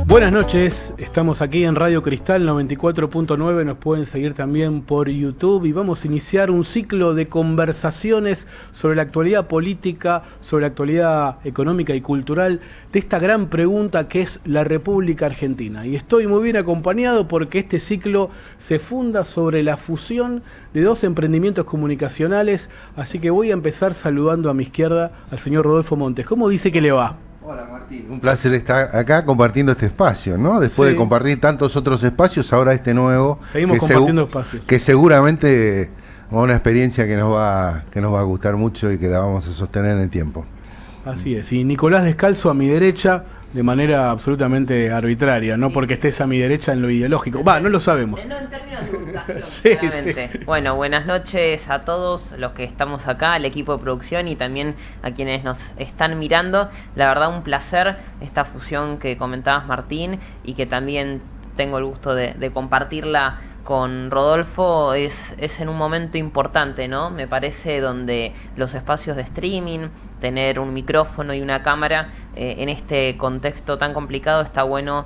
Buenas noches, estamos aquí en Radio Cristal 94.9, nos pueden seguir también por YouTube y vamos a iniciar un ciclo de conversaciones sobre la actualidad política, sobre la actualidad económica y cultural de esta gran pregunta que es la República Argentina. Y estoy muy bien acompañado porque este ciclo se funda sobre la fusión de dos emprendimientos comunicacionales, así que voy a empezar saludando a mi izquierda al señor Rodolfo Montes. ¿Cómo dice que le va? Hola Martín, un placer estar acá compartiendo este espacio, ¿no? Después de compartir tantos otros espacios, ahora este nuevo. Seguimos compartiendo espacios. Que seguramente es una experiencia que nos va a gustar mucho y que la vamos a sostener en el tiempo. Así es, y Nicolás Descalzo a mi derecha, de manera absolutamente arbitraria, no porque estés a mi derecha en lo ideológico. No lo sabemos. No, en términos de ubicación, claramente. Sí. Bueno, buenas noches a todos los que estamos acá, al equipo de producción y también a quienes nos están mirando. La verdad, un placer esta fusión que comentabas, Martín, y que también tengo el gusto de compartirla con Rodolfo. Es en un momento importante, ¿no? Me parece, donde los espacios de streaming, tener un micrófono y una cámara en este contexto tan complicado, está bueno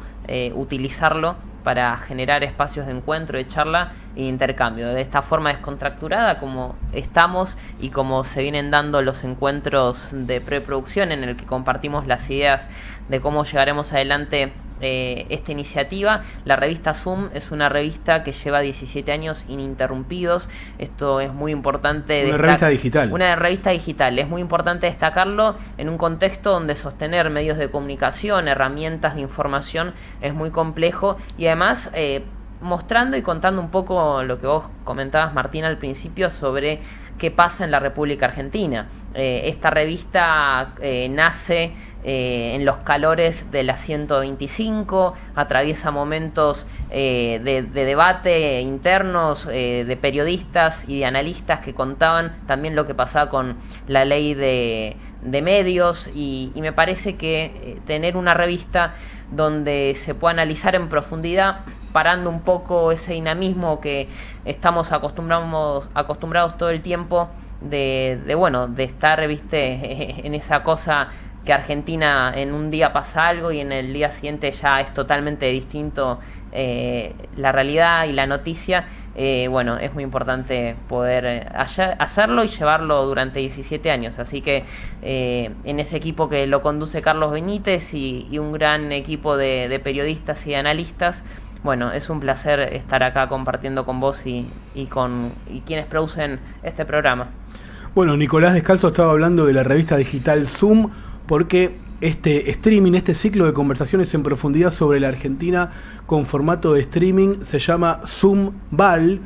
utilizarlo para generar espacios de encuentro, de charla e intercambio. De esta forma descontracturada como estamos y como se vienen dando los encuentros de preproducción en el que compartimos las ideas de cómo llevaremos adelante esta iniciativa. La revista Zoom es una revista que lleva 17 años ininterrumpidos. Esto es muy importante. Una revista digital. Una revista digital. Es muy importante destacarlo en un contexto donde sostener medios de comunicación, herramientas de información es muy complejo y además mostrando y contando un poco lo que vos comentabas, Martín, al principio sobre qué pasa en la República Argentina. Esta revista nace en los calores de la 125, atraviesa momentos de debate internos, de periodistas y de analistas que contaban también lo que pasaba con la ley de medios y me parece que tener una revista donde se pueda analizar en profundidad, parando un poco ese dinamismo que estamos acostumbrados todo el tiempo de estar, viste, en esa cosa que Argentina en un día pasa algo y en el día siguiente ya es totalmente distinto la realidad y la noticia. Es muy importante poder hacerlo y llevarlo durante 17 años. Así que en ese equipo que lo conduce Carlos Benítez y un gran equipo de periodistas y de analistas, es un placer estar acá compartiendo con vos y quienes producen este programa. Bueno, Nicolás Descalzo estaba hablando de la revista digital Zoom, porque este streaming, este ciclo de conversaciones en profundidad sobre la Argentina con formato de streaming se llama Zoom Val,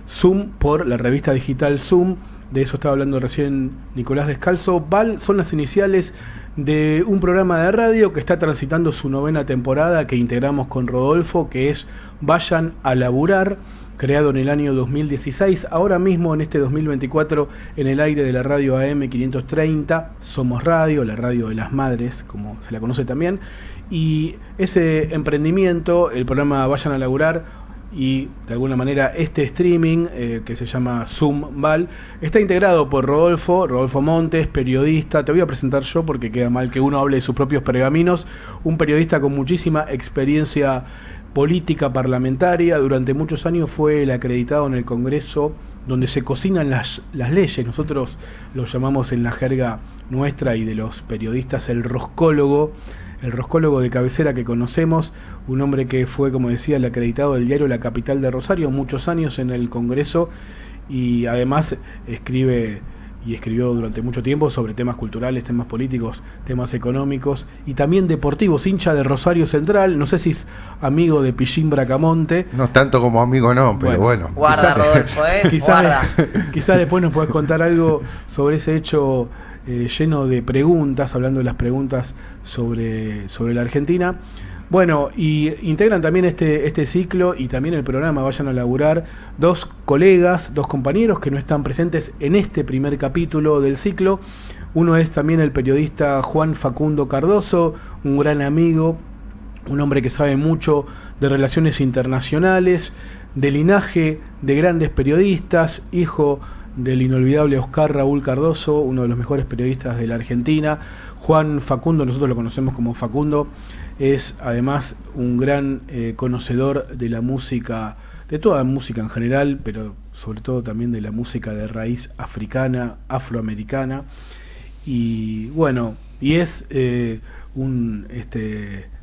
Zoom por la revista digital Zoom, de eso estaba hablando recién Nicolás Descalzo. Val son las iniciales de un programa de radio que está transitando su 9ª temporada, que integramos con Rodolfo, que es Vayan a Laburar, creado en el año 2016, ahora mismo en este 2024 en el aire de la radio AM 530, Somos Radio, la radio de las madres, como se la conoce también, y ese emprendimiento, el programa Vayan a Laburar y de alguna manera este streaming que se llama Zoom Val, está integrado por Rodolfo Montes, periodista. Te voy a presentar yo porque queda mal que uno hable de sus propios pergaminos, un periodista con muchísima experiencia política parlamentaria. Durante muchos años fue el acreditado en el Congreso donde se cocinan las leyes. Nosotros lo llamamos en la jerga nuestra y de los periodistas el roscólogo de cabecera que conocemos, un hombre que fue, como decía, el acreditado del diario La Capital de Rosario, muchos años en el Congreso, y además escribió durante mucho tiempo sobre temas culturales, temas políticos, temas económicos y también deportivos, hincha de Rosario Central. No sé si es amigo de Pichín Bracamonte. No tanto como amigo, no, pero bueno. Guarda, Rodolfo, quizás después nos podés contar algo sobre ese hecho lleno de preguntas, hablando de las preguntas sobre la Argentina. Bueno, y integran también este ciclo y también el programa Vayan a Laburar dos colegas, dos compañeros que no están presentes en este primer capítulo del ciclo. Uno es también el periodista Juan Facundo Cardoso, un gran amigo, un hombre que sabe mucho de relaciones internacionales, de linaje de grandes periodistas, hijo del inolvidable Oscar Raúl Cardoso, uno de los mejores periodistas de la Argentina. Juan Facundo, nosotros lo conocemos como Facundo, es además un gran conocedor de la música, de toda música en general, pero sobre todo también de la música de raíz africana, afroamericana. Y bueno, y es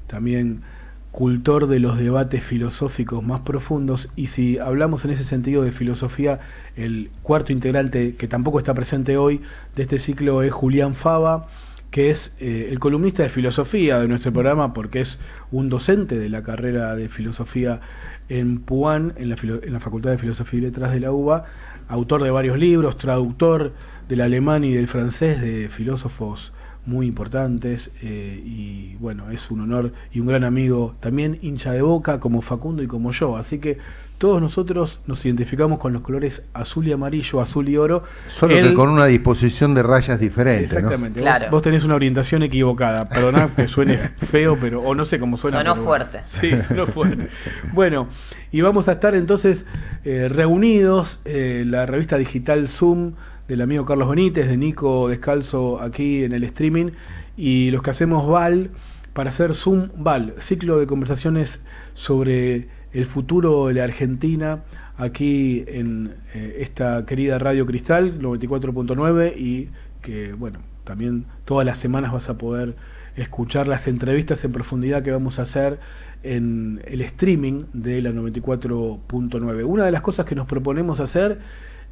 también cultor de los debates filosóficos más profundos. Y si hablamos en ese sentido de filosofía, el cuarto integrante que tampoco está presente hoy de este ciclo es Julián Fava, que es el columnista de filosofía de nuestro programa, porque es un docente de la carrera de filosofía en Puan, en la Facultad de Filosofía y Letras de la UBA, autor de varios libros, traductor del alemán y del francés de filósofos muy importantes, y bueno, es un honor y un gran amigo, también hincha de Boca como Facundo y como yo, así que todos nosotros nos identificamos con los colores azul y amarillo, azul y oro. Solo que con una disposición de rayas diferentes. Exactamente, ¿no? Claro. Vos tenés una orientación equivocada, perdonad que suene feo, pero o no sé cómo suena. Sonó fuerte. Sí, sonó fuerte. Bueno, y vamos a estar entonces reunidos, la revista digital Zoom, del amigo Carlos Benítez, de Nico Descalzo aquí en el streaming, y los que hacemos VAL, para hacer Zoom VAL, ciclo de conversaciones sobre el futuro de la Argentina, aquí en esta querida Radio Cristal 94.9, y que bueno, también todas las semanas vas a poder escuchar las entrevistas en profundidad que vamos a hacer en el streaming de la 94.9. Una de las cosas que nos proponemos hacer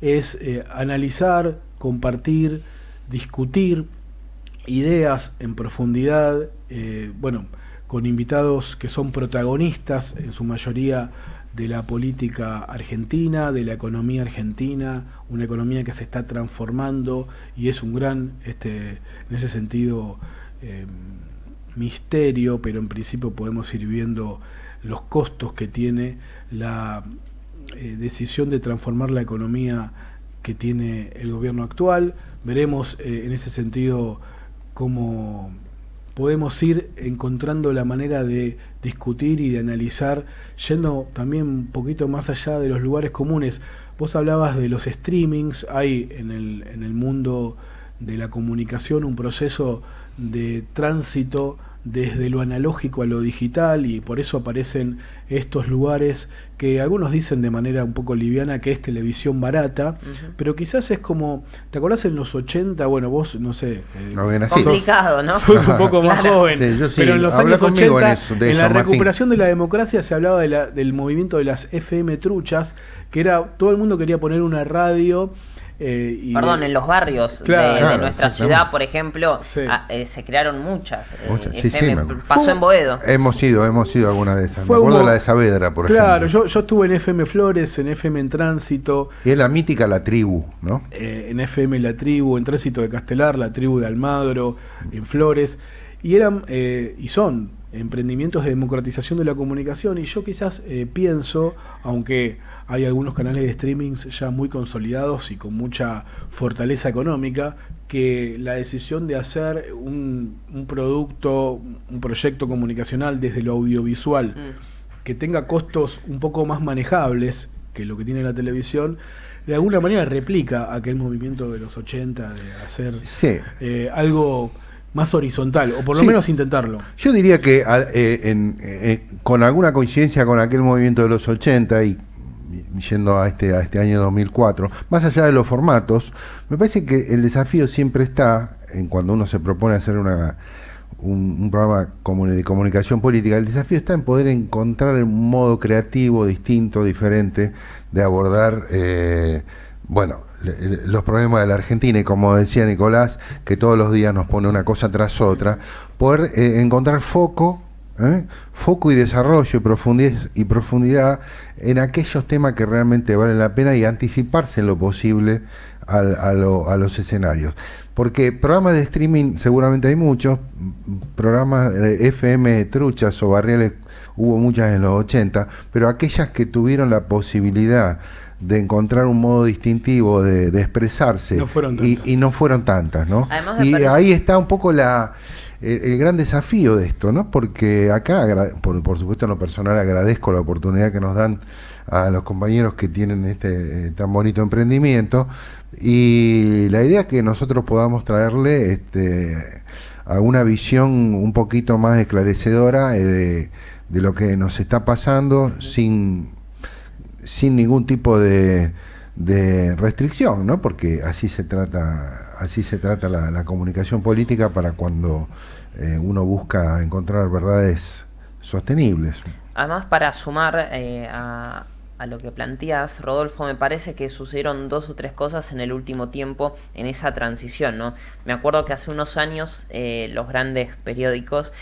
es analizar, compartir, discutir ideas en profundidad, bueno, con invitados que son protagonistas en su mayoría de la política argentina, de la economía argentina, una economía que se está transformando y es un gran, en ese sentido, misterio, pero en principio podemos ir viendo los costos que tiene la decisión de transformar la economía que tiene el gobierno actual. Veremos en ese sentido cómo podemos ir encontrando la manera de discutir y de analizar, yendo también un poquito más allá de los lugares comunes. Vos hablabas de los streamings, hay en el mundo de la comunicación un proceso de tránsito desde lo analógico a lo digital, y por eso aparecen estos lugares que algunos dicen de manera un poco liviana que es televisión barata, pero quizás es como, ¿te acordás en los 80? Bueno, vos, no sé, complicado, ¿no? Sos un poco más joven, sí, yo sí, pero en los años 80, en la Martín. recuperación de la democracia se hablaba del movimiento de las FM truchas, que era, todo el mundo quería poner una radio. En los barrios de nuestra ciudad, por ejemplo, se crearon muchas. Pasó en Boedo. Hemos ido alguna de esas. Me acuerdo de la de Saavedra, por ejemplo. Claro, yo estuve en FM Flores, en FM en Tránsito. Y es la mítica La Tribu, ¿no? En FM La Tribu, en Tránsito de Castelar, La Tribu de Almagro, en Flores. Y eran, y son, emprendimientos de democratización de la comunicación. Y yo quizás pienso, aunque hay algunos canales de streaming ya muy consolidados y con mucha fortaleza económica, que la decisión de hacer un producto, un proyecto comunicacional desde lo audiovisual, que tenga costos un poco más manejables que lo que tiene la televisión, de alguna manera replica aquel movimiento de los 80 de hacer algo más horizontal, o por lo menos intentarlo. Yo diría que con alguna coincidencia con aquel movimiento de los 80 y yendo a este año 2004, más allá de los formatos, me parece que el desafío siempre está en cuando uno se propone hacer un programa de comunicación política. El desafío está en poder encontrar un modo creativo, distinto, diferente de abordar los problemas de la Argentina, y como decía Nicolás, que todos los días nos pone una cosa tras otra, poder encontrar foco y desarrollo y profundidad en aquellos temas que realmente valen la pena, y anticiparse en lo posible a los escenarios, porque programas de streaming seguramente hay muchos, programas de FM truchas o barriales hubo muchas en los 80, pero aquellas que tuvieron la posibilidad de encontrar un modo distintivo de expresarse, no fueron y no fueron tantas, ¿no? Además, y ahí está un poco la el gran desafío de esto, ¿no? Porque acá, por supuesto en lo personal, agradezco la oportunidad que nos dan a los compañeros que tienen este tan bonito emprendimiento, y la idea es que nosotros podamos traerle a una visión un poquito más esclarecedora de lo que nos está pasando sin ningún tipo de restricción, ¿no? Porque así se trata la comunicación política, para cuando uno busca encontrar verdades sostenibles. Además, para sumar a lo que planteas, Rodolfo, me parece que sucedieron 2 o 3 cosas en el último tiempo en esa transición, ¿no? Me acuerdo que hace unos años los grandes periódicos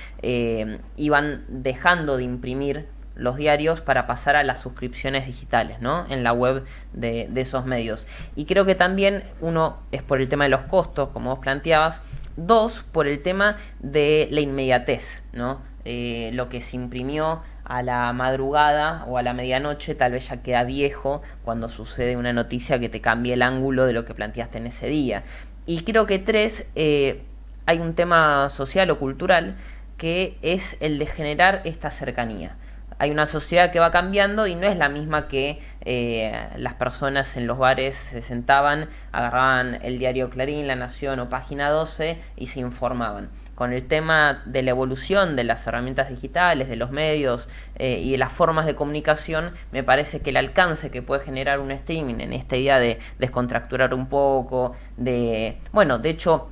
iban dejando de imprimir los diarios para pasar a las suscripciones digitales, ¿no? En la web de esos medios. Y creo que también, uno, es por el tema de los costos, como vos planteabas. 2, por el tema de la inmediatez, ¿no? Lo que se imprimió a la madrugada o a la medianoche tal vez ya queda viejo cuando sucede una noticia que te cambia el ángulo de lo que planteaste en ese día. Y creo que 3, hay un tema social o cultural que es el de generar esta cercanía. Hay una sociedad que va cambiando y no es la misma que las personas en los bares se sentaban, agarraban el diario Clarín, La Nación o Página 12 y se informaban. Con el tema de la evolución de las herramientas digitales, de los medios y de las formas de comunicación, me parece que el alcance que puede generar un streaming en esta idea de descontracturar un poco, de hecho,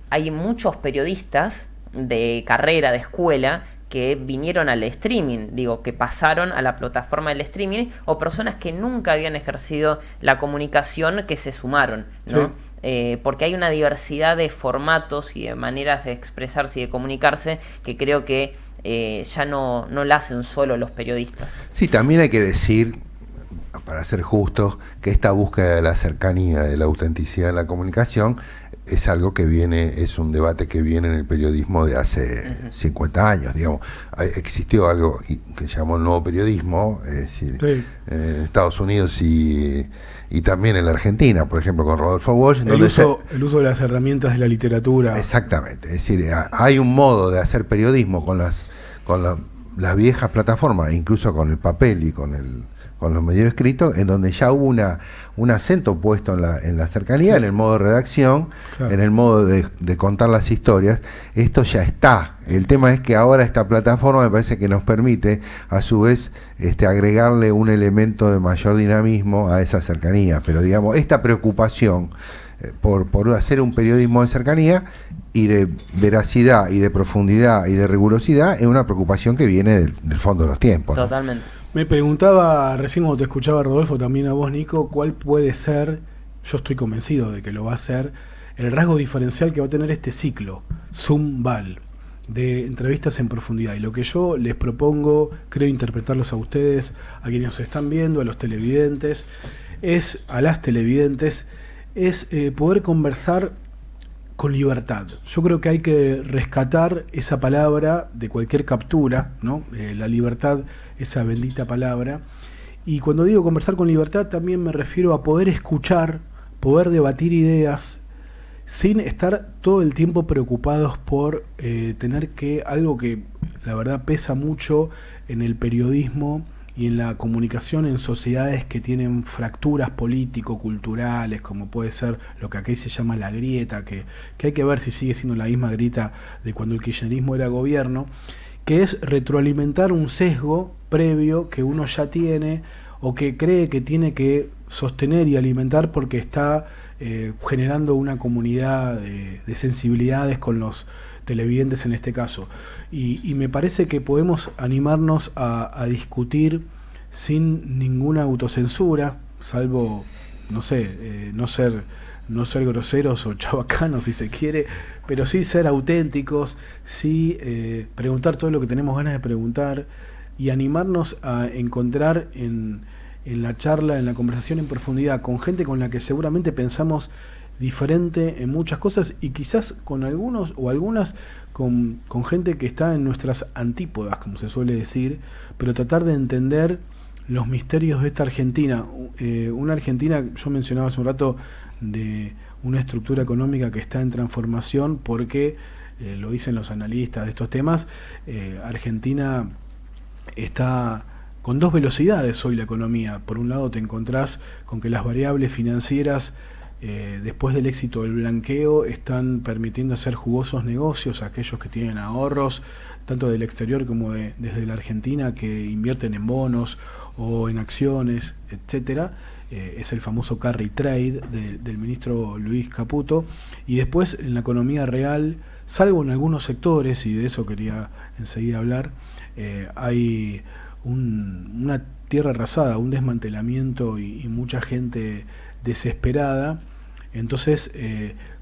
hay muchos periodistas de carrera, de escuela, que vinieron al streaming, que pasaron a la plataforma del streaming, o personas que nunca habían ejercido la comunicación que se sumaron, ¿no? Sí. Porque hay una diversidad de formatos y de maneras de expresarse y de comunicarse que creo que ya no la hacen solo los periodistas. Sí, también hay que decir, para ser justos, que esta búsqueda de la cercanía, de la autenticidad en la comunicación, es algo que viene, es un debate que viene en el periodismo de hace 50 años, digamos. Existió algo que se llamó el nuevo periodismo, es decir, sí, en Estados Unidos y también en la Argentina, por ejemplo, con Rodolfo Walsh. El uso de las herramientas de la literatura. Exactamente, es decir, hay un modo de hacer periodismo con las viejas plataformas, incluso con el papel y con los medios escritos, en donde ya hubo un acento puesto en la cercanía, sí, en el modo de redacción, claro, en el modo de contar las historias. Esto ya está. El tema es que ahora esta plataforma me parece que nos permite, a su vez, agregarle un elemento de mayor dinamismo a esa cercanía. Pero digamos, esta preocupación por hacer un periodismo de cercanía y de veracidad y de profundidad y de rigurosidad es una preocupación que viene del fondo de los tiempos, ¿no? Totalmente. Me preguntaba recién cuando te escuchaba, Rodolfo, también a vos, Nico, cuál puede ser, yo estoy convencido de que lo va a ser, el rasgo diferencial que va a tener este ciclo, Zoom-Val, de entrevistas en profundidad. Y lo que yo les propongo, creo interpretarlos a ustedes, a quienes nos están viendo, a los televidentes, a las televidentes, es poder conversar con libertad. Yo creo que hay que rescatar esa palabra de cualquier captura, ¿no? La libertad, esa bendita palabra. Y cuando digo conversar con libertad, también me refiero a poder escuchar, poder debatir ideas, sin estar todo el tiempo preocupados por tener algo que la verdad pesa mucho en el periodismo y en la comunicación en sociedades que tienen fracturas político-culturales, como puede ser lo que aquí se llama la grieta, que hay que ver si sigue siendo la misma grieta de cuando el kirchnerismo era gobierno, que es retroalimentar un sesgo previo que uno ya tiene o que cree que tiene que sostener y alimentar porque está generando una comunidad de sensibilidades con los televidentes en este caso. Y me parece que podemos animarnos a discutir sin ninguna autocensura, salvo, no sé, no ser groseros o chabacanos si se quiere, pero sí ser auténticos, sí preguntar todo lo que tenemos ganas de preguntar y animarnos a encontrar en la charla, en la conversación en profundidad con gente con la que seguramente pensamos diferente en muchas cosas y quizás con algunos o algunas con gente que está en nuestras antípodas, como se suele decir, pero tratar de entender los misterios de esta Argentina. Una Argentina, yo mencionaba hace un rato, de una estructura económica que está en transformación porque lo dicen los analistas de estos temas, Argentina está con dos velocidades hoy la economía. Por un lado te encontrás con que las variables financieras, después del éxito del blanqueo, están permitiendo hacer jugosos negocios a aquellos que tienen ahorros, tanto del exterior como desde la Argentina, que invierten en bonos o en acciones, etcétera. Es el famoso carry trade del ministro Luis Caputo. Y después en la economía real, salvo en algunos sectores, y de eso quería enseguida hablar, hay una tierra arrasada, un desmantelamiento y mucha gente desesperada. Entonces,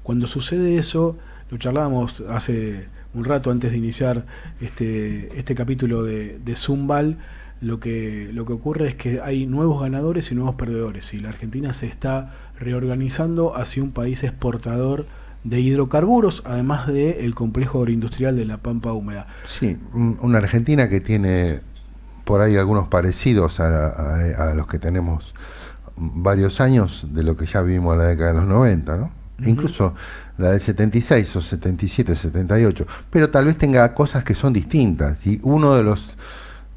cuando sucede eso, lo charlábamos hace un rato antes de iniciar este capítulo de Zumbal. Lo que ocurre es que hay nuevos ganadores y nuevos perdedores, y la Argentina se está reorganizando hacia un país exportador de hidrocarburos, además del complejo agroindustrial de la Pampa Húmeda. Sí, una Argentina que tiene por ahí algunos parecidos a los que tenemos varios años de lo que ya vivimos en la década de los 90, ¿no? Uh-huh. Incluso la del 76 o 77, 78, pero tal vez tenga cosas que son distintas, y uno de los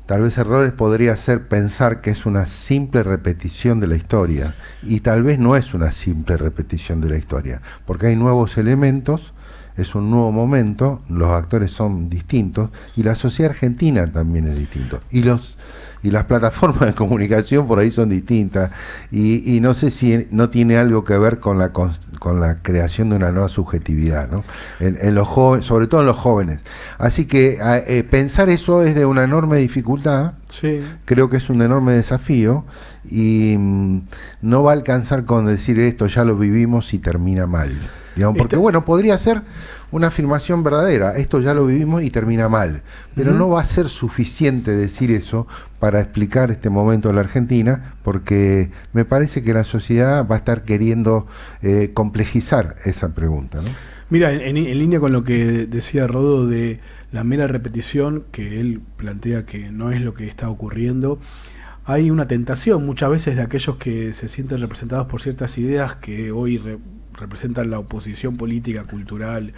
tal vez errores podría ser pensar que es una simple repetición de la historia, y tal vez no es una simple repetición de la historia, porque hay nuevos elementos, es un nuevo momento, los actores son distintos, y la sociedad argentina también es distinta, y las plataformas de comunicación por ahí son distintas, y no sé si no tiene algo que ver con la creación de una nueva subjetividad, ¿no? En los jóvenes, sobre todo en los jóvenes. Así que pensar eso es de una enorme dificultad. Sí. Creo que es un enorme desafío, y no va a alcanzar con decir esto ya lo vivimos y termina mal, digamos, porque bueno, podría ser una afirmación verdadera, esto ya lo vivimos y termina mal, pero no va a ser suficiente decir eso para explicar este momento de la Argentina, porque me parece que la sociedad va a estar queriendo complejizar esa pregunta, ¿no? Mira, en línea con lo que decía Rodo de la mera repetición, que él plantea que no es lo que está ocurriendo, hay una tentación muchas veces de aquellos que se sienten representados por ciertas ideas que hoy representan la oposición política, cultural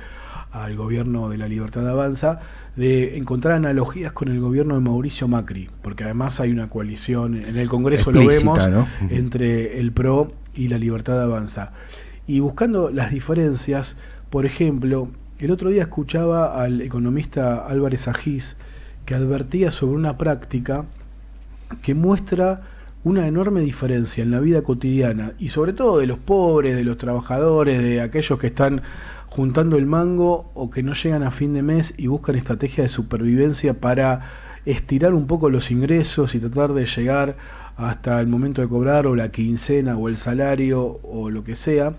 al gobierno de la Libertad Avanza, de encontrar analogías con el gobierno de Mauricio Macri, porque además hay una coalición en el Congreso, explícita, lo vemos, ¿no? Entre el PRO y la Libertad Avanza. Y buscando las diferencias, por ejemplo, el otro día escuchaba al economista Álvarez Agís, que advertía sobre una práctica que muestra una enorme diferencia en la vida cotidiana, y sobre todo de los pobres, de los trabajadores, de aquellos que están juntando el mango o que no llegan a fin de mes y buscan estrategias de supervivencia para estirar un poco los ingresos y tratar de llegar hasta el momento de cobrar, o la quincena o el salario o lo que sea.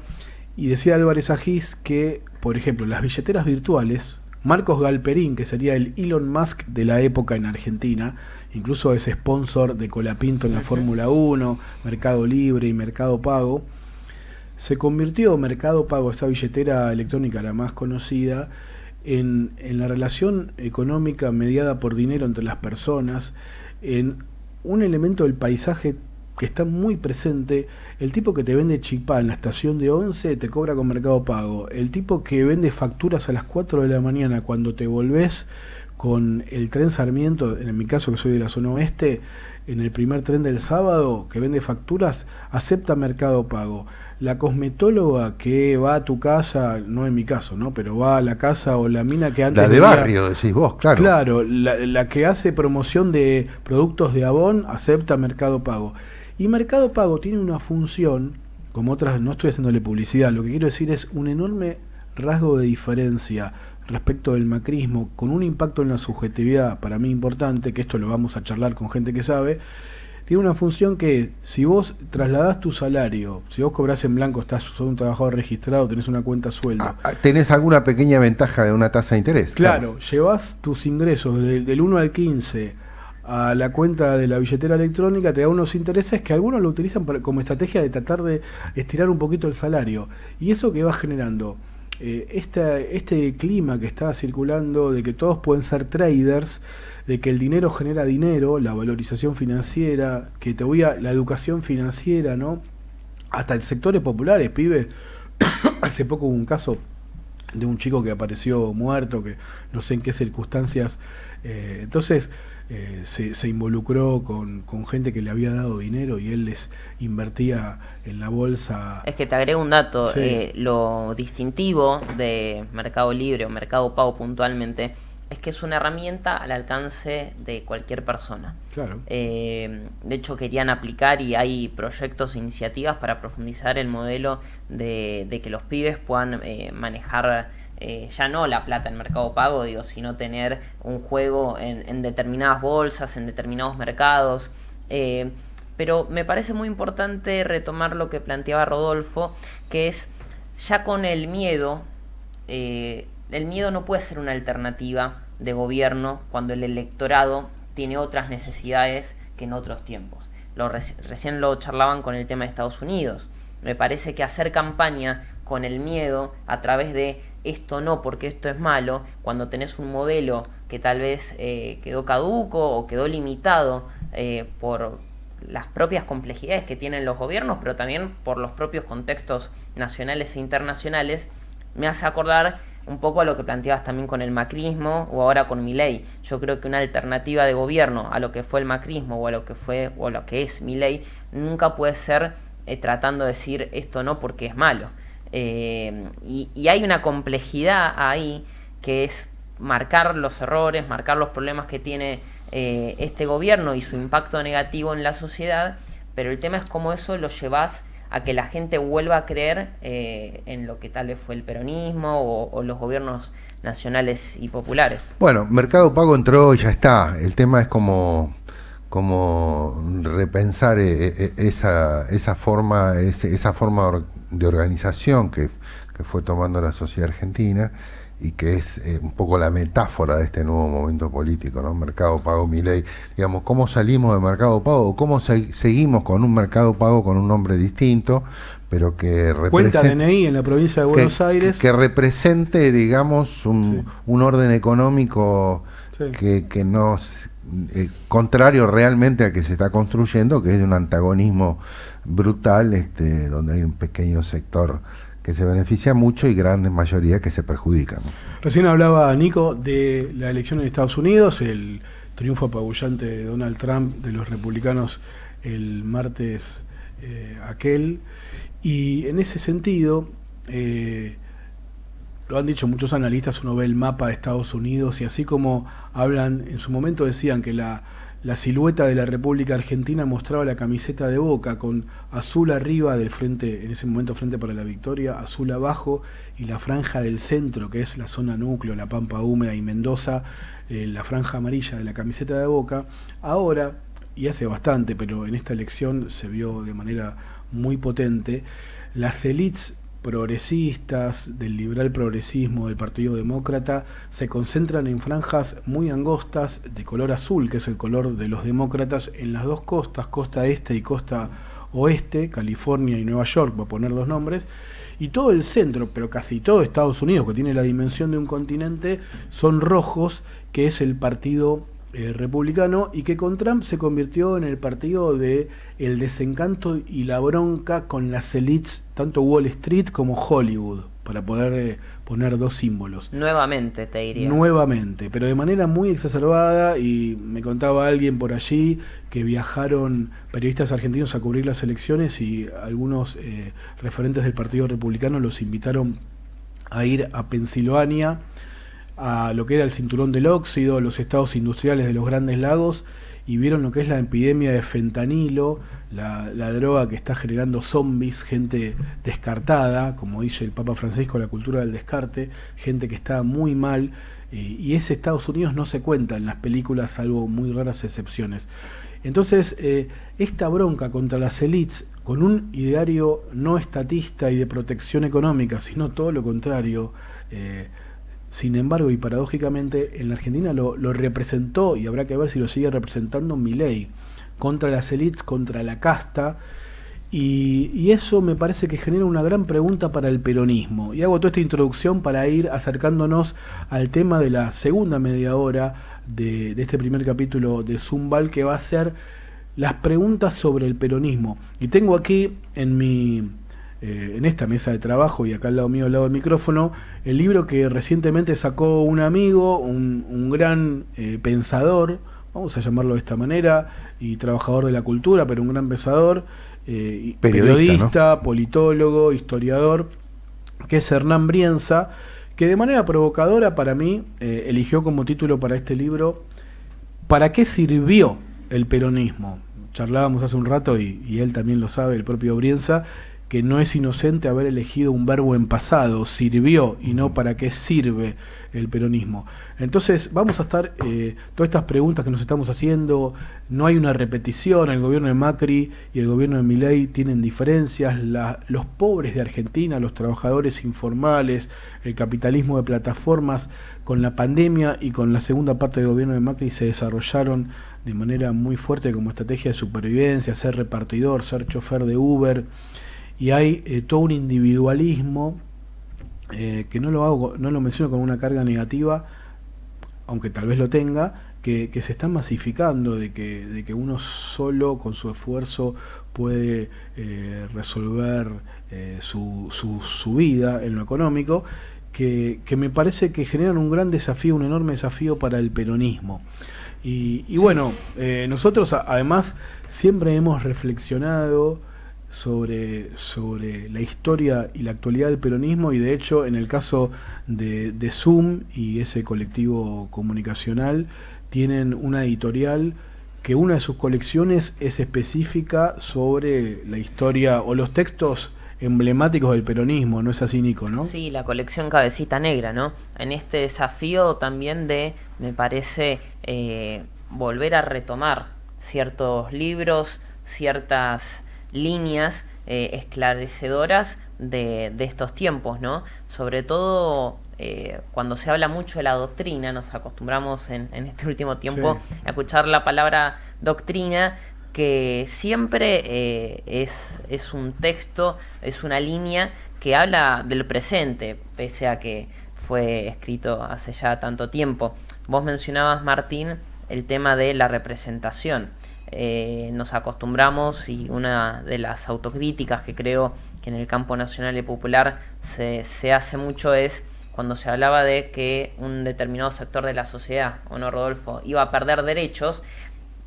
Y decía Álvarez Agís que, por ejemplo, las billeteras virtuales, Marcos Galperín, que sería el Elon Musk de la época en Argentina, incluso es sponsor de Colapinto en la Fórmula 1, Mercado Libre y Mercado Pago, se convirtió Mercado Pago, esta billetera electrónica la más conocida, en la relación económica mediada por dinero entre las personas, en un elemento del paisaje que está muy presente. El tipo que te vende chipá en la estación de 11 te cobra con Mercado Pago. El tipo que vende facturas a las 4 de la mañana cuando te volvés con el tren Sarmiento, en mi caso que soy de la zona oeste, en el primer tren del sábado, que vende facturas, acepta Mercado Pago. La cosmetóloga que va a tu casa, no en mi caso, ¿no? Pero va a la casa, o la mina que antes... La de barrio, decís vos, claro. Claro, la que hace promoción de productos de Avon, acepta Mercado Pago. Y Mercado Pago tiene una función, como otras, no estoy haciéndole publicidad, lo que quiero decir es un enorme rasgo de diferencia respecto del macrismo, con un impacto en la subjetividad para mí importante, que esto lo vamos a charlar con gente que sabe. Tiene una función que, si vos trasladás tu salario, si vos cobrás en blanco, sos un trabajador registrado, tenés una cuenta sueldo, tenés alguna pequeña ventaja de una tasa de interés. Claro, llevas tus ingresos del 1 al 15 a la cuenta de la billetera electrónica, te da unos intereses que algunos lo utilizan como estrategia de tratar de estirar un poquito el salario. Y eso que va generando este clima que está circulando de que todos pueden ser traders, de que el dinero genera dinero, la valorización financiera, que la educación financiera, ¿no? Hasta en sectores populares, pibe. Hace poco hubo un caso de un chico que apareció muerto, que no sé en qué circunstancias. Entonces se involucró con gente que le había dado dinero y él les invertía en la bolsa. Es que te agrego un dato, Sí. lo distintivo de Mercado Libre o Mercado Pago puntualmente es que es una herramienta al alcance de cualquier persona. Claro. De hecho, querían aplicar y hay proyectos e iniciativas para profundizar el modelo de que los pibes puedan manejar ya no la plata en Mercado Pago, digo, sino tener un juego en determinadas bolsas, en determinados mercados. Pero me parece muy importante retomar lo que planteaba Rodolfo, que es ya con el miedo no puede ser una alternativa de gobierno cuando el electorado tiene otras necesidades que en otros tiempos. Recién lo charlaban con el tema de Estados Unidos. Me parece que hacer campaña con el miedo a través de esto no porque esto es malo, cuando tenés un modelo que tal vez quedó caduco o quedó limitado por las propias complejidades que tienen los gobiernos, pero también por los propios contextos nacionales e internacionales, me hace acordar un poco a lo que planteabas también con el macrismo o ahora con Milei. Yo creo que una alternativa de gobierno a lo que fue el macrismo o a lo que fue o lo que es Milei nunca puede ser tratando de decir esto no porque es malo. Y hay una complejidad ahí que es marcar los errores, marcar los problemas que tiene este gobierno y su impacto negativo en la sociedad, pero el tema es cómo eso lo llevas a que la gente vuelva a creer en lo que tal vez fue el peronismo o los gobiernos nacionales y populares. Bueno, Mercado Pago entró y ya está. El tema es como repensar esa forma de organización que fue tomando la sociedad argentina y que es un poco la metáfora de este nuevo momento político, ¿no? Mercado Pago, Milei. Digamos, ¿cómo salimos de Mercado Pago? ¿O cómo seguimos con un Mercado Pago con un nombre distinto, pero que Cuenta represente, DNI en la provincia de Buenos Aires. que represente, digamos, un orden económico Sí. que no contrario realmente al que se está construyendo, que es de un antagonismo brutal, donde hay un pequeño sector que se beneficia mucho y grandes mayorías que se perjudican, ¿no? Recién hablaba Nico de la elección en Estados Unidos, el triunfo apabullante de Donald Trump de los republicanos el martes aquel, y en ese sentido lo han dicho muchos analistas, uno ve el mapa de Estados Unidos y así como hablan, en su momento decían que la silueta de la República Argentina mostraba la camiseta de Boca con azul arriba del frente, en ese momento Frente para la Victoria, azul abajo y la franja del centro, que es la zona núcleo, la Pampa Húmeda y Mendoza, la franja amarilla de la camiseta de Boca. Ahora, y hace bastante, pero en esta elección se vio de manera muy potente, las élites progresistas, del liberal progresismo, del Partido Demócrata, se concentran en franjas muy angostas de color azul, que es el color de los demócratas, en las dos costas, costa este y costa oeste, California y Nueva York, voy a poner los nombres, y todo el centro, pero casi todo Estados Unidos, que tiene la dimensión de un continente, son rojos, que es el partido republicano, y que con Trump se convirtió en el partido de el desencanto y la bronca con las élites, tanto Wall Street como Hollywood, para poder poner dos símbolos. Nuevamente, te diría. Nuevamente, pero de manera muy exacerbada, y me contaba alguien por allí que viajaron periodistas argentinos a cubrir las elecciones y algunos referentes del Partido Republicano los invitaron a ir a Pensilvania, a lo que era el cinturón del óxido, los estados industriales de los Grandes Lagos, y vieron lo que es la epidemia de fentanilo, la droga que está generando zombies, gente descartada, como dice el Papa Francisco, la cultura del descarte, gente que está muy mal, y ese Estados Unidos no se cuenta en las películas, salvo muy raras excepciones. Entonces, esta bronca contra las élites, con un ideario no estatista y de protección económica, sino todo lo contrario, sin embargo, y paradójicamente, en la Argentina lo representó, y habrá que ver si lo sigue representando Milei, contra las élites, contra la casta, y eso me parece que genera una gran pregunta para el peronismo. Y hago toda esta introducción para ir acercándonos al tema de la segunda media hora de este primer capítulo de Zumbal, que va a ser las preguntas sobre el peronismo. Y tengo aquí en mi en esta mesa de trabajo y acá al lado mío, al lado del micrófono, el libro que recientemente sacó un amigo, un gran pensador, vamos a llamarlo de esta manera, y trabajador de la cultura, pero un gran pensador, periodista, ¿no? Politólogo, historiador, que es Hernán Brienza, que de manera provocadora para mí eligió como título para este libro ¿Para qué sirvió el peronismo? Charlábamos hace un rato y él también lo sabe, el propio Brienza, que no es inocente haber elegido un verbo en pasado, sirvió, y no para qué sirve el peronismo. Entonces vamos a estar, todas estas preguntas que nos estamos haciendo, no hay una repetición, el gobierno de Macri y el gobierno de Milei tienen diferencias, los pobres de Argentina, los trabajadores informales, el capitalismo de plataformas, con la pandemia y con la segunda parte del gobierno de Macri se desarrollaron de manera muy fuerte como estrategia de supervivencia, ser repartidor, ser chofer de Uber, y hay todo un individualismo que no lo menciono con una carga negativa, aunque tal vez lo tenga, que se están masificando, de que uno solo con su esfuerzo puede resolver su vida en lo económico, que me parece que generan un gran desafío, un enorme desafío para el peronismo. Y bueno, nosotros además siempre hemos reflexionado sobre la historia y la actualidad del peronismo, y de hecho en el caso de Zoom y ese colectivo comunicacional tienen una editorial que una de sus colecciones es específica sobre la historia o los textos emblemáticos del peronismo, ¿no es así, Nico, no? Sí, la colección Cabecita Negra, ¿no? En este desafío también me parece, volver a retomar ciertos libros, ciertas líneas esclarecedoras de estos tiempos, ¿no? Sobre todo cuando se habla mucho de la doctrina, nos acostumbramos en este último tiempo a escuchar la palabra doctrina, que siempre es un texto, es una línea que habla del presente, pese a que fue escrito hace ya tanto tiempo. Vos mencionabas, Martín, el tema de la representación. Nos acostumbramos, y una de las autocríticas que creo que en el campo nacional y popular se hace mucho es cuando se hablaba de que un determinado sector de la sociedad, ¿o no, Rodolfo?, iba a perder derechos.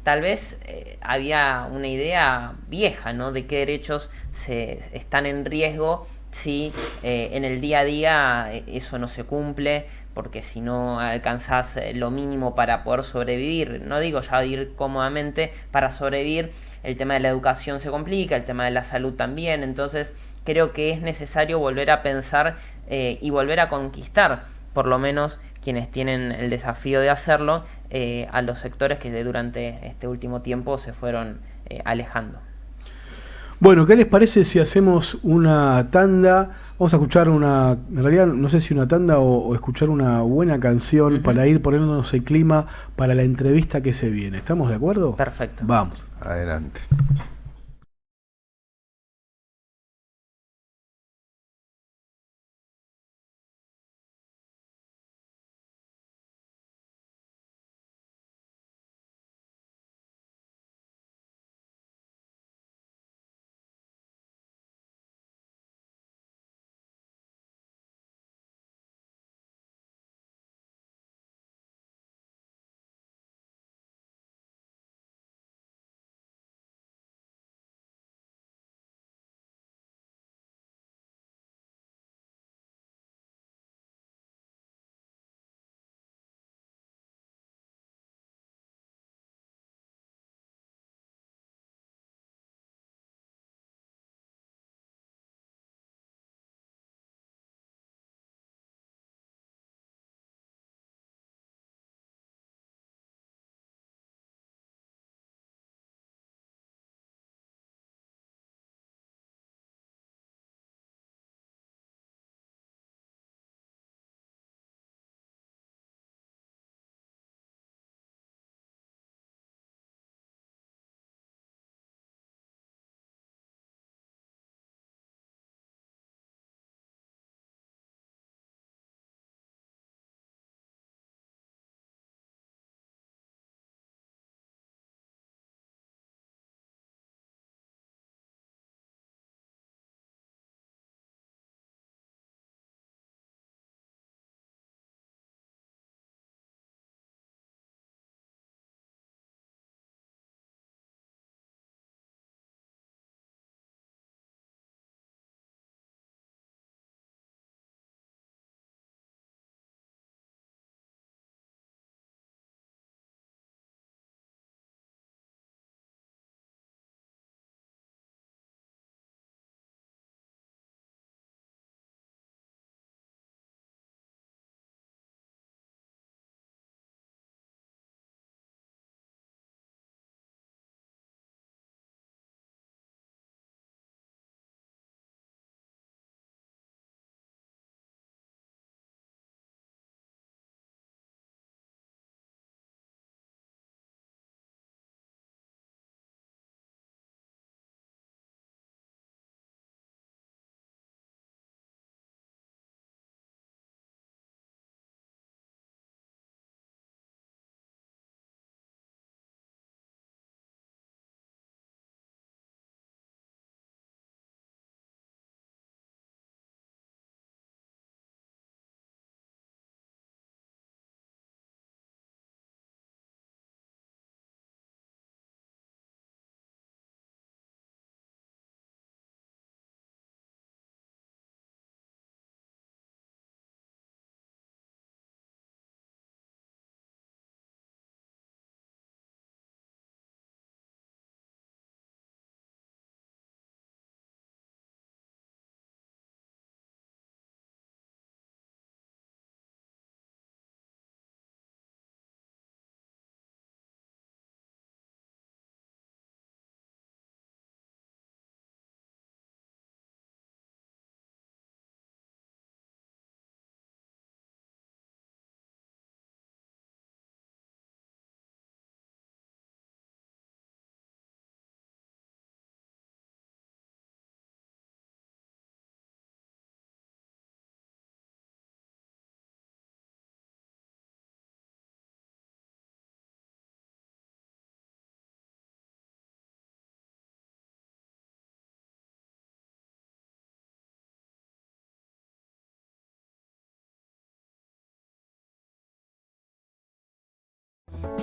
Tal vez había una idea vieja, ¿no?, de qué derechos están en riesgo si en el día a día eso no se cumple, porque si no alcanzás lo mínimo para poder sobrevivir, no digo ya vivir cómodamente, para sobrevivir, el tema de la educación se complica, el tema de la salud también. Entonces creo que es necesario volver a pensar y volver a conquistar, por lo menos quienes tienen el desafío de hacerlo, a los sectores que durante este último tiempo se fueron alejando. Bueno, ¿qué les parece si hacemos una tanda? Vamos a escuchar en realidad no sé si una tanda o escuchar una buena canción para ir poniéndonos el clima para la entrevista que se viene. ¿Estamos de acuerdo? Perfecto. Vamos. Adelante.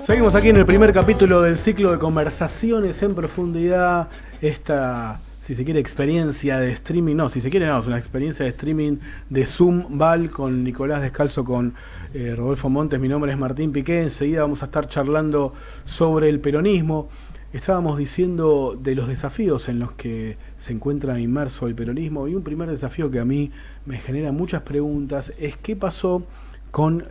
Seguimos aquí en el primer capítulo del ciclo de conversaciones en profundidad. Esta, si se quiere, experiencia de streaming, no, si se quiere, no, es una experiencia de streaming de Zoom Val con Nicolás Descalzo, con Rodolfo Montes. Mi nombre es Martín Piqué. Enseguida vamos a estar charlando sobre el peronismo. Estábamos diciendo de los desafíos en los que se encuentra inmerso el peronismo, y un primer desafío que a mí me genera muchas preguntas es qué pasó con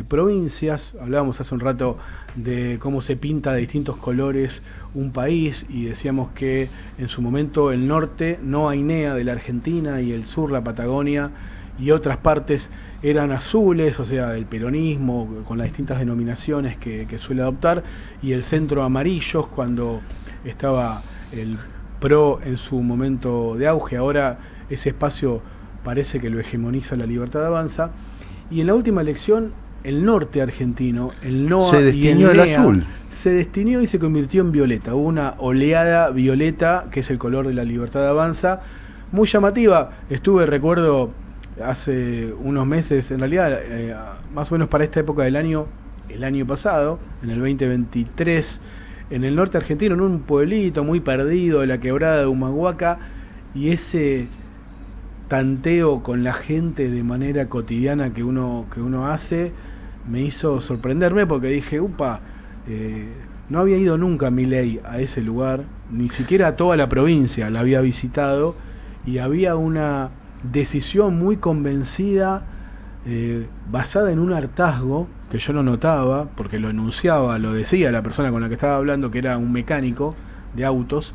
provincias. Hablábamos hace un rato de cómo se pinta de distintos colores un país y decíamos que en su momento el norte, no Ainea de la Argentina, y el sur, la Patagonia y otras partes eran azules, o sea, el peronismo con las distintas denominaciones que suele adoptar, y el centro amarillos cuando estaba el PRO en su momento de auge. Ahora ese espacio parece que lo hegemoniza La Libertad Avanza, y en la última elección el norte argentino, el NOA se destiñó y el el NEA, azul. se destiñó y se convirtió en violeta. Hubo una oleada violeta, que es el color de La Libertad Avanza, muy llamativa. Recuerdo, hace unos meses, en realidad, más o menos para esta época del año, el año pasado, en el 2023, en el norte argentino, en un pueblito muy perdido de la quebrada de Humahuaca, y ese tanteo con la gente de manera cotidiana que uno hace, me hizo sorprenderme, porque dije, no había ido nunca Milei a ese lugar, ni siquiera a toda la provincia la había visitado, y había una decisión muy convencida, basada en un hartazgo que yo no notaba, porque lo enunciaba, lo decía la persona con la que estaba hablando, que era un mecánico de autos,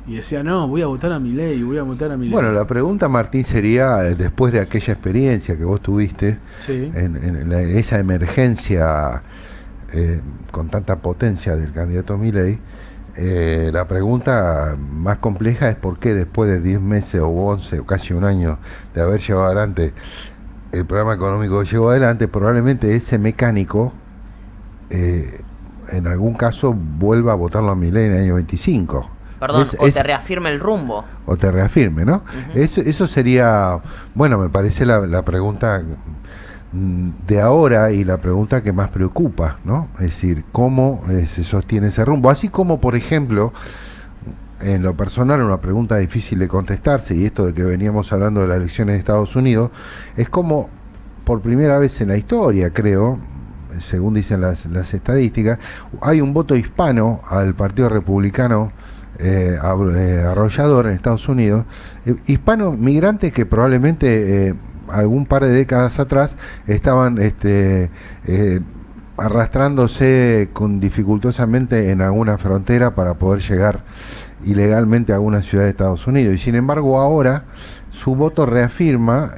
y decía, no, voy a votar a Milei, voy a votar a Milei. Bueno, la pregunta, Martín, sería, después de aquella experiencia que vos tuviste, sí, esa emergencia con tanta potencia del candidato Milei, la pregunta más compleja es por qué después de 10 meses o 11 o casi un año de haber llevado adelante el programa económico que llevó adelante, probablemente ese mecánico en algún caso vuelva a votarlo a Milei en el año 25. Perdón, te reafirme el rumbo. O te reafirme, ¿no? Uh-huh. Eso sería, bueno, me parece la pregunta de ahora y la pregunta que más preocupa, ¿no? Es decir, cómo se sostiene ese rumbo. Así como, por ejemplo, en lo personal, una pregunta difícil de contestarse, y esto de que veníamos hablando de las elecciones de Estados Unidos, es como por primera vez en la historia, creo, según dicen las estadísticas, hay un voto hispano al Partido Republicano arrollador en Estados Unidos, hispanos migrantes que probablemente algún par de décadas atrás estaban arrastrándose dificultosamente en alguna frontera para poder llegar ilegalmente a alguna ciudad de Estados Unidos, y sin embargo ahora su voto reafirma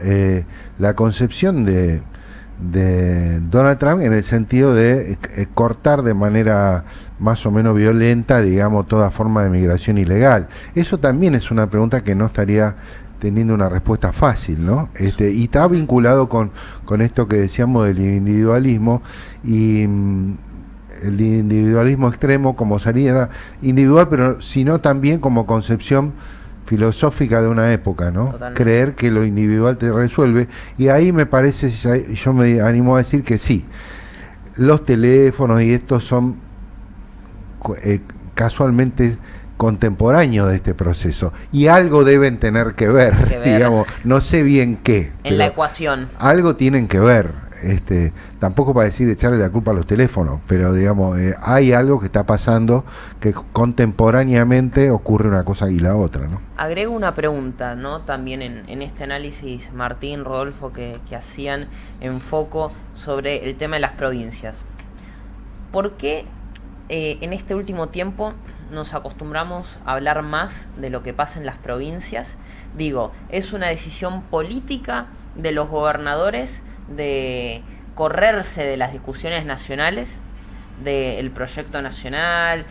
la concepción de Donald Trump, en el sentido de cortar de manera más o menos violenta, digamos, toda forma de migración ilegal. Eso también es una pregunta que no estaría teniendo una respuesta fácil, ¿no? Y está vinculado con esto que decíamos del individualismo, y el individualismo extremo como salida individual, pero sino también como concepción filosófica de una época, ¿no? Totalmente. Creer que lo individual te resuelve, y ahí me parece, yo me animo a decir que sí, los teléfonos y estos son casualmente contemporáneos de este proceso, y algo deben tener que ver. Digamos, no sé bien qué. En la ecuación. Algo tienen que ver. Tampoco para decir echarle la culpa a los teléfonos, pero digamos, hay algo que está pasando, que contemporáneamente ocurre una cosa y la otra, ¿no? Agrego una pregunta, ¿no? También en este análisis, Martín, Rodolfo, que hacían enfoco sobre el tema de las provincias. ¿Por qué en este último tiempo nos acostumbramos a hablar más de lo que pasa en las provincias? Digo, ¿es una decisión política de los gobernadores de correrse de las discusiones nacionales, del proyecto nacional,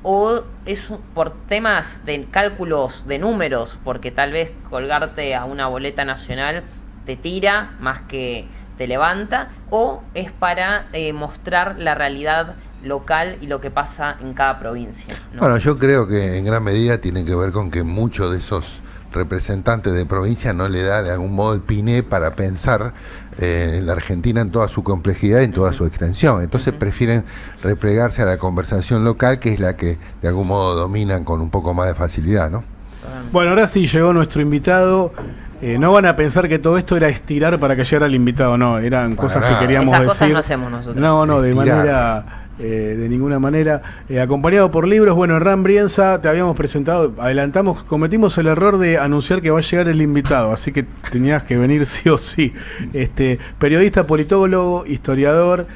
o es por temas de cálculos de números, porque tal vez colgarte a una boleta nacional te tira más que te levanta, o es para mostrar la realidad local y lo que pasa en cada provincia, ¿no? Bueno, yo creo que en gran medida tiene que ver con que muchos de esos representante de provincia no le da de algún modo el piné para pensar la Argentina en toda su complejidad y en toda su extensión. Entonces prefieren replegarse a la conversación local, que es la que de algún modo dominan con un poco más de facilidad, ¿no? Bueno, ahora sí llegó nuestro invitado. No van a pensar que todo esto era estirar para que llegara el invitado, no, eran cosas que queríamos Esas decir. cosas no hacemos nosotros. No, de Estirar. manera, de ninguna manera. Acompañado por libros, bueno, Hernán Brienza, te habíamos presentado, cometimos el error de anunciar que va a llegar el invitado, así que tenías que venir sí o sí. Periodista, politólogo, historiador,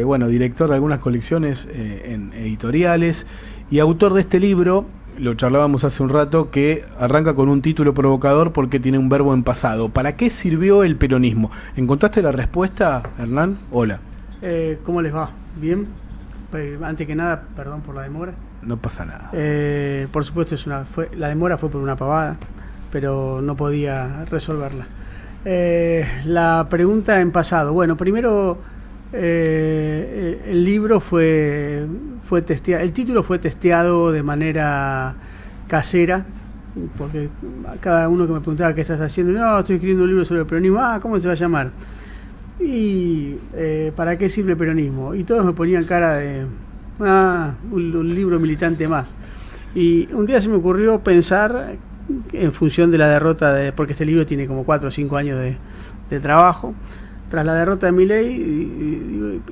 bueno, director de algunas colecciones en editoriales y autor de este libro. Lo charlábamos hace un rato, que arranca con un título provocador porque tiene un verbo en pasado. ¿Para qué sirvió el peronismo? ¿Encontraste la respuesta, Hernán? Hola. ¿Cómo les va? ¿Bien? Antes que nada, perdón por la demora. No pasa nada. Por supuesto, la demora fue por una pavada, pero no podía resolverla. La pregunta en pasado. Bueno, primero, el libro fue testeado, el título fue testeado de manera casera, porque cada uno que me preguntaba qué estás haciendo, no, estoy escribiendo un libro sobre el peronismo. ¿Cómo se va a llamar? Y ¿para qué sirve el peronismo? Y todos me ponían cara de un libro militante más. Y un día se me ocurrió pensar, en función de la derrota porque este libro tiene como 4 o 5 años de trabajo, tras la derrota de Milei,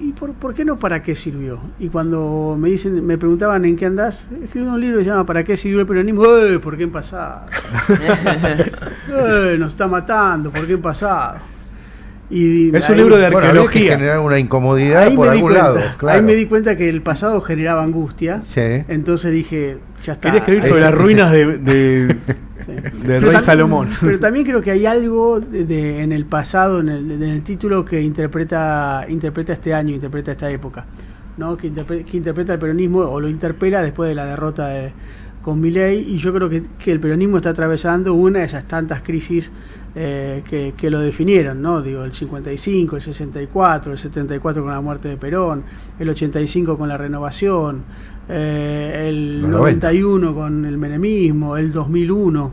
¿y por qué no para qué sirvió? Y cuando me preguntaban en qué andás, escribí un libro que se llama ¿Para qué sirvió el peronismo? ¿Por qué en pasado? Nos está matando, ¿por qué en pasado? Y es un libro de arqueología. Había que generar una incomodidad ahí por algún lado. Claro. Ahí me di cuenta que el pasado generaba angustia. Sí. Entonces dije, ya está. Quería escribir sobre las ruinas del rey Salomón. Pero también creo que hay algo en el pasado, en el título, que interpreta este año, interpreta esta época, ¿no? Que interpreta el peronismo, o lo interpela después de la derrota con Milei. Y yo creo que el peronismo está atravesando una de esas tantas crisis que lo definieron, ¿no? Digo, el 55, el 64, el 74 con la muerte de Perón, el 85 con la renovación, el 91 con el menemismo, el 2001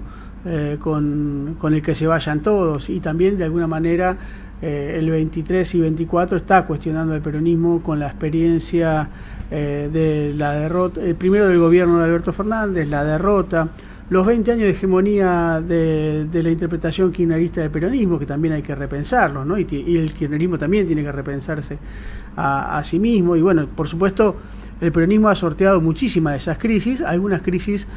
con el que se vayan todos, y también de alguna manera el 23 y 24 está cuestionando el peronismo con la experiencia de la derrota, primero del gobierno de Alberto Fernández, la derrota, los 20 años de hegemonía de la interpretación kirchnerista del peronismo, que también hay que repensarlo, ¿no? Y el kirchnerismo también tiene que repensarse a sí mismo. Y bueno, por supuesto, el peronismo ha sorteado muchísimas de esas crisis. Algunas crisis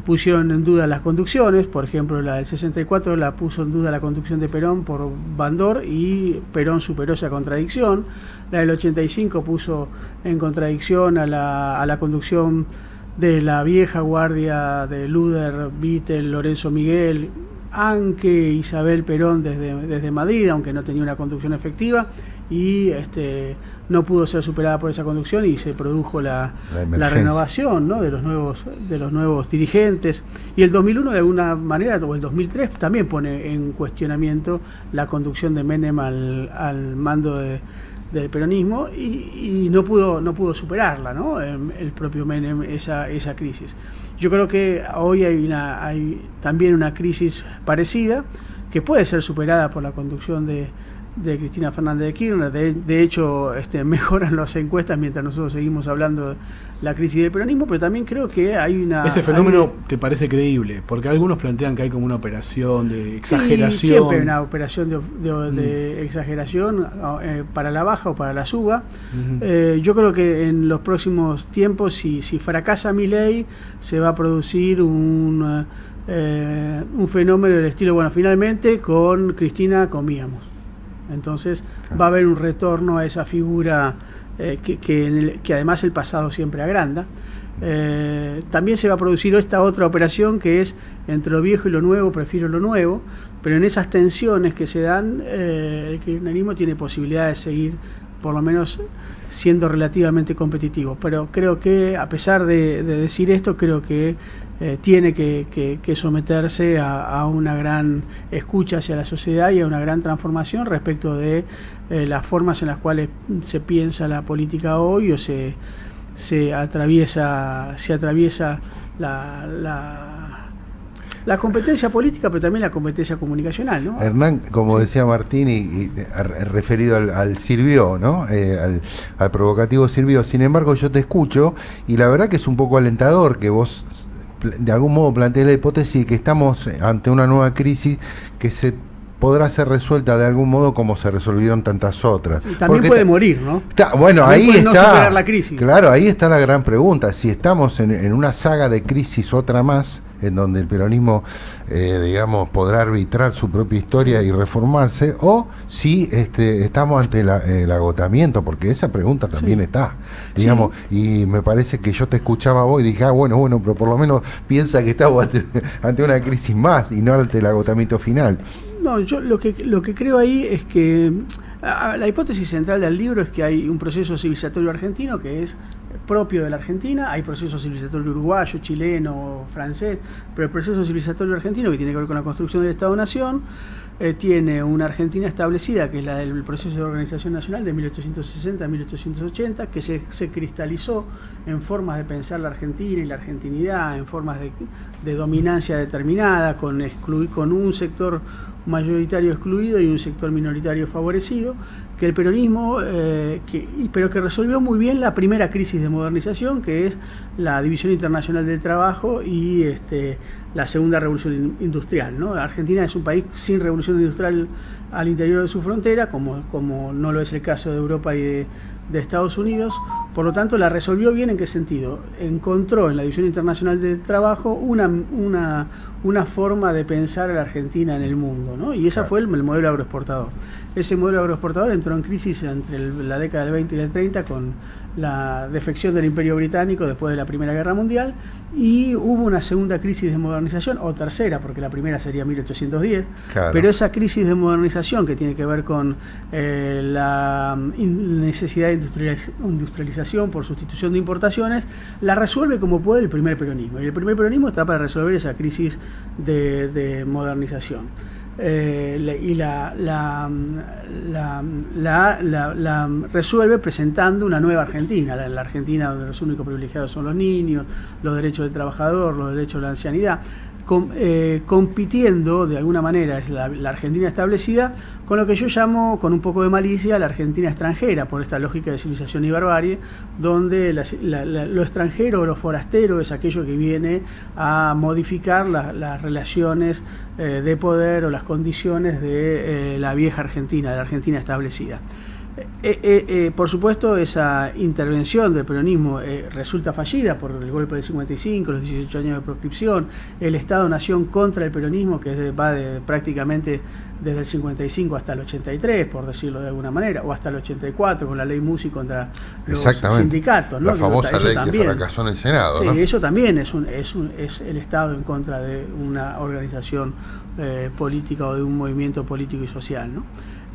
pusieron en duda las conducciones, por ejemplo la del 64 la puso en duda la conducción de Perón por Bandor, y Perón superó esa contradicción. La del 85 puso en contradicción a la conducción de la vieja guardia de Luder, Vittel, Lorenzo Miguel, aunque Isabel Perón desde Madrid, aunque no tenía una conducción efectiva, y no pudo ser superada por esa conducción, y se produjo la renovación, ¿no? de los nuevos dirigentes. Y el 2001 de alguna manera, o el 2003 también pone en cuestionamiento la conducción de Menem al mando del peronismo, y no pudo superarla, ¿no? El propio Menem, esa crisis. Yo creo que hoy hay también una crisis parecida, que puede ser superada por la conducción de Cristina Fernández de Kirchner. De hecho, mejoran las encuestas mientras nosotros seguimos hablando de la crisis del peronismo, pero también creo que hay una... ¿Ese fenómeno te parece creíble? Porque algunos plantean que hay como una operación de exageración. Sí, siempre hay una operación de exageración para la baja o para la suba. Yo creo que en los próximos tiempos, si fracasa Milei, se va a producir un fenómeno del estilo, bueno, finalmente con Cristina comíamos. Entonces va a haber un retorno a esa figura que además el pasado siempre agranda. También se va a producir esta otra operación, que es entre lo viejo y lo nuevo, prefiero lo nuevo, pero en esas tensiones que se dan, el kirchnerismo tiene posibilidad de seguir por lo menos siendo relativamente competitivo. Pero creo que, a pesar de decir esto, creo que tiene que someterse a una gran escucha hacia la sociedad y a una gran transformación respecto de las formas en las cuales se piensa la política hoy, o se atraviesa la competencia política, pero también la competencia comunicacional, ¿no? Hernán, como decía Martín, y referido al Sirvió, ¿no? Al provocativo Sirvió. Sin embargo, yo te escucho y la verdad que es un poco alentador que vos de algún modo plantees la hipótesis de que estamos ante una nueva crisis que se podrá ser resuelta de algún modo como se resolvieron tantas otras. Y también puede morir, ¿no? Bueno, también ahí puede está. No superar la crisis. Claro, ahí está la gran pregunta. Si estamos en una saga de crisis, otra más, en donde el peronismo, digamos, podrá arbitrar su propia historia y reformarse, o si estamos ante el agotamiento, porque esa pregunta también está, digamos, y me parece que yo te escuchaba a vos y dije, bueno, pero por lo menos piensa que estamos ante una crisis más y no ante el agotamiento final. No, yo lo que creo ahí es que la hipótesis central del libro es que hay un proceso civilizatorio argentino que es propio de la Argentina, hay proceso civilizatorio uruguayo, chileno, francés, pero el proceso civilizatorio argentino, que tiene que ver con la construcción del Estado-Nación, tiene una Argentina establecida, que es la del proceso de organización nacional de 1860 a 1880, que se cristalizó en formas de pensar la Argentina y la argentinidad, en formas de dominancia determinada, con un sector mayoritario excluido y un sector minoritario favorecido, que el peronismo, pero que resolvió muy bien la primera crisis de modernización, que es la división internacional del trabajo y la segunda revolución industrial, ¿no? Argentina es un país sin revolución industrial al interior de su frontera, como no lo es el caso de Europa y de Estados Unidos. Por lo tanto, la resolvió bien. ¿En qué sentido? Encontró en la división internacional del trabajo una forma de pensar a la Argentina en el mundo, ¿no? Y ese fue el modelo agroexportador. Ese modelo agroexportador entró en crisis entre la década del 20 y del 30 con la defección del Imperio Británico después de la Primera Guerra Mundial, y hubo una segunda crisis de modernización, o tercera, porque la primera sería 1810, claro. Pero esa crisis de modernización que tiene que ver con la necesidad de industrialización por sustitución de importaciones, la resuelve como puede el primer peronismo, y el primer peronismo está para resolver esa crisis de modernización. Y la resuelve presentando una nueva Argentina, la Argentina donde los únicos privilegiados son los niños, los derechos del trabajador, los derechos de la ancianidad, compitiendo de alguna manera, es la Argentina establecida, con lo que yo llamo, con un poco de malicia, la Argentina extranjera, por esta lógica de civilización y barbarie, donde lo extranjero o lo forastero es aquello que viene a modificar las relaciones de poder o las condiciones de la vieja Argentina, de la Argentina establecida. Por supuesto, esa intervención del peronismo resulta fallida por el golpe del 55, los 18 años de proscripción, el Estado-Nación contra el peronismo, que va prácticamente desde el 55 hasta el 83, por decirlo de alguna manera, o hasta el 84 con la ley Musi contra los sindicatos, ¿no? La famosa ley que fracasó en el Senado. Sí, ¿no? Eso también es el Estado en contra de una organización política o de un movimiento político y social, ¿no?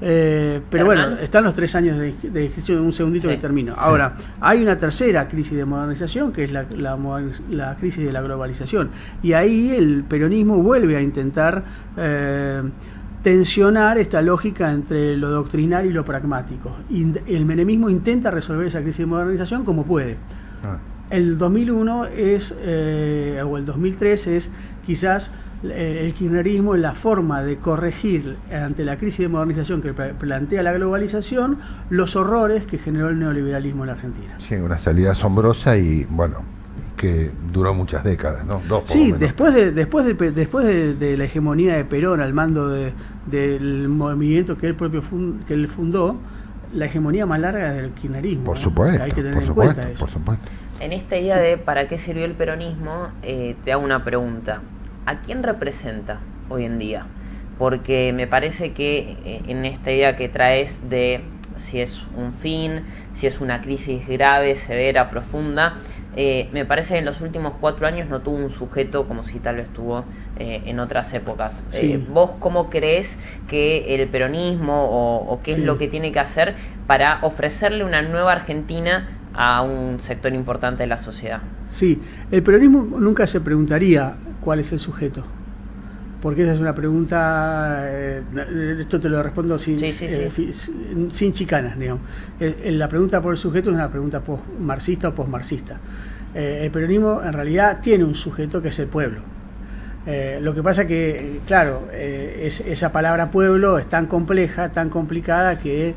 Pero bueno, están los 3 años de inscripción. Un segundito que termino. Ahora, hay una tercera crisis de modernización, que es la crisis de la globalización, y ahí el peronismo vuelve a intentar tensionar esta lógica entre lo doctrinario y lo pragmático, y el menemismo intenta resolver esa crisis de modernización como puede. El 2001 o el 2003 es quizás el kirchnerismo en la forma de corregir ante la crisis de modernización que plantea la globalización los horrores que generó el neoliberalismo en la Argentina. Sí, una salida asombrosa y bueno, que duró muchas décadas, ¿no? 2 por sí, lo menos. después de la hegemonía de Perón al mando del movimiento que él fundó, la hegemonía más larga es del kirchnerismo. Por supuesto, hay que tener por en supuesto, cuenta eso. por supuesto. En esta idea de para qué sirvió el peronismo, te hago una pregunta. ¿A quién representa hoy en día? Porque me parece que en esta idea que traes de si es un fin, si es una crisis grave, severa, profunda, me parece que en los últimos 4 años no tuvo un sujeto como si tal vez tuvo en otras épocas. Sí. ¿Vos cómo crees que el peronismo o qué es lo que tiene que hacer para ofrecerle una nueva Argentina a un sector importante de la sociedad? Sí, el peronismo nunca se preguntaría cuál es el sujeto, porque esa es una pregunta, esto te lo respondo sin chicanas, digamos. La pregunta por el sujeto es una pregunta marxista o postmarxista. El peronismo en realidad tiene un sujeto que es el pueblo. Lo que pasa que, claro, esa palabra pueblo es tan compleja, tan complicada que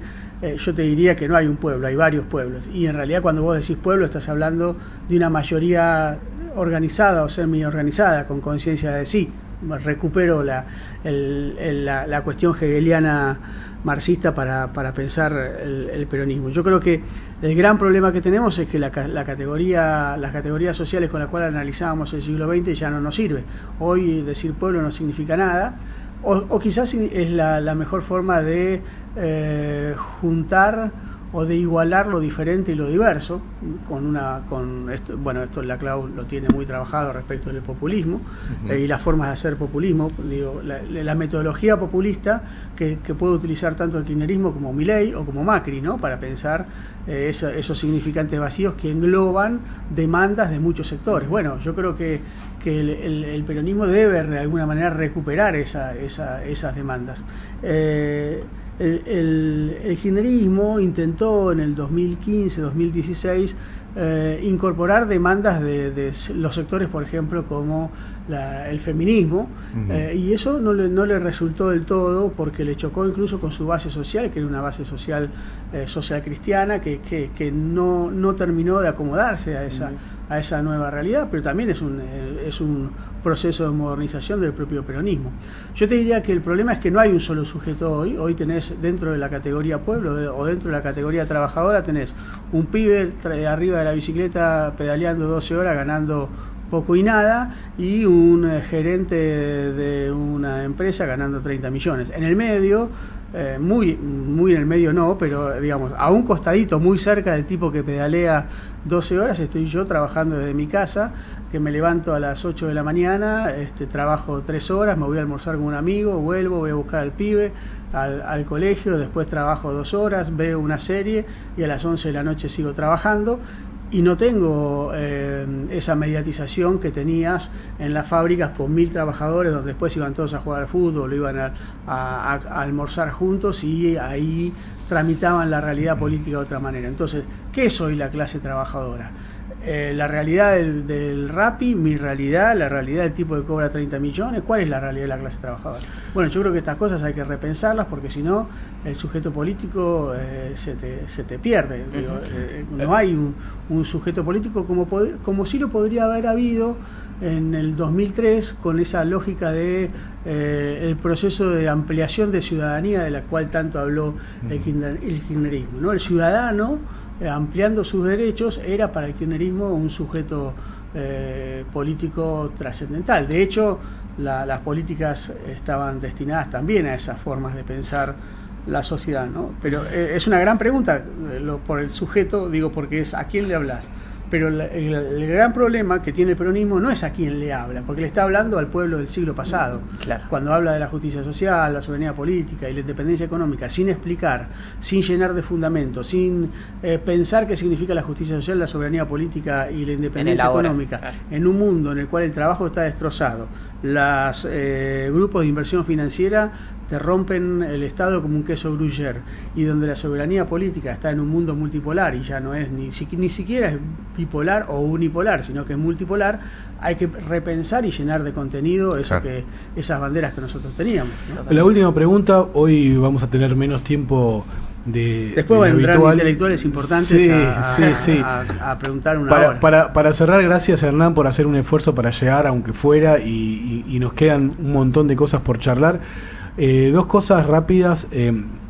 yo te diría que no hay un pueblo, hay varios pueblos. Y en realidad cuando vos decís pueblo estás hablando de una mayoría organizada o semi-organizada, con conciencia de sí. Recupero la cuestión hegeliana marxista para pensar el peronismo. Yo creo que el gran problema que tenemos es que las categorías sociales con las cuales analizábamos el siglo XX ya no nos sirve. Hoy decir pueblo no significa nada, o quizás es la mejor forma de juntar o de igualar lo diferente y lo diverso, esto la Clau lo tiene muy trabajado respecto del populismo, y las formas de hacer populismo, digo, la metodología populista que puede utilizar tanto el kirchnerismo como Milei o como Macri, ¿no? Para pensar esos significantes vacíos que engloban demandas de muchos sectores. Bueno, yo creo que el peronismo debe de alguna manera recuperar esas demandas. El kirchnerismo intentó en el 2015-2016 incorporar demandas de los sectores, por ejemplo, como el feminismo, y eso no le resultó del todo, porque le chocó incluso con su base social, que era una base social cristiana, que no terminó de acomodarse a esa nueva realidad, pero también es un proceso de modernización del propio peronismo. Yo te diría que el problema es que no hay un solo sujeto hoy tenés dentro de la categoría pueblo o dentro de la categoría trabajadora, tenés un pibe arriba de la bicicleta pedaleando 12 horas ganando poco y nada, y un gerente de una empresa ganando 30 millones. En el medio, muy en el medio no, pero digamos, a un costadito, muy cerca del tipo que pedalea 12 horas, estoy yo trabajando desde mi casa, que me levanto a las 8 de la mañana, trabajo 3 horas, me voy a almorzar con un amigo, vuelvo, voy a buscar al pibe al colegio, después trabajo 2 horas, veo una serie y a las 11 de la noche sigo trabajando. Y no tengo esa mediatización que tenías en las fábricas con 1000 trabajadores, donde después iban todos a jugar al fútbol, iban a almorzar juntos y ahí tramitaban la realidad política de otra manera. Entonces, ¿qué es hoy la clase trabajadora? La realidad del Rappi, mi realidad, la realidad del tipo que cobra 30 millones, ¿cuál es la realidad de la clase trabajadora? Bueno, yo creo que estas cosas hay que repensarlas, porque si no, el sujeto político se te pierde. No hay un sujeto político como sí lo podría haber habido en el 2003, con esa lógica de el proceso de ampliación de ciudadanía de la cual tanto habló el kirchnerismo, ¿no? El ciudadano, ampliando sus derechos, era para el kirchnerismo un sujeto político trascendental. De hecho, las políticas estaban destinadas también a esas formas de pensar la sociedad, ¿no? Pero es una gran pregunta por el sujeto, digo, porque es a quién le hablas. Pero el gran problema que tiene el peronismo no es a quién le habla, porque le está hablando al pueblo del siglo pasado. Claro. Cuando habla de la justicia social, la soberanía política y la independencia económica, sin explicar, sin llenar de fundamentos, sin pensar qué significa la justicia social, la soberanía política y la independencia económica, en un mundo en el cual el trabajo está destrozado, los grupos de inversión financiera te rompen el Estado como un queso gruyère, y donde la soberanía política está en un mundo multipolar y ya no es ni siquiera es bipolar o unipolar, sino que es multipolar, hay que repensar y llenar de contenido esas banderas que nosotros teníamos, ¿no? La última pregunta, hoy vamos a tener menos tiempo después van a entrar intelectuales importantes a preguntar una hora. Para cerrar, gracias Hernán por hacer un esfuerzo para llegar, aunque fuera, y nos quedan un montón de cosas por charlar. Dos cosas rápidas,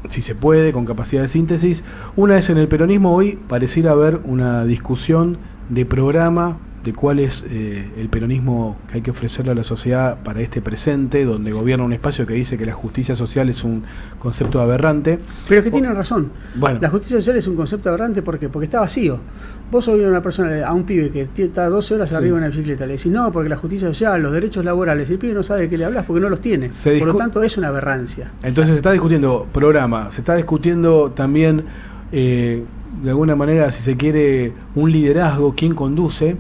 si se puede, con capacidad de síntesis. Una es, en el peronismo hoy pareciera haber una discusión de programa, de cuál es el peronismo que hay que ofrecerle a la sociedad para este presente, donde gobierna un espacio que dice que la justicia social es un concepto aberrante. Pero es que tienen razón. Bueno. La justicia social es un concepto aberrante porque está vacío. Vos oís a una persona, a un pibe que está 12 horas arriba en una bicicleta, le decís, no, porque la justicia social, los derechos laborales, y el pibe no sabe de qué le hablas porque no los tiene. Por lo tanto, es una aberrancia. Entonces se está discutiendo programa, se está discutiendo también, de alguna manera, si se quiere, un liderazgo, quién conduce.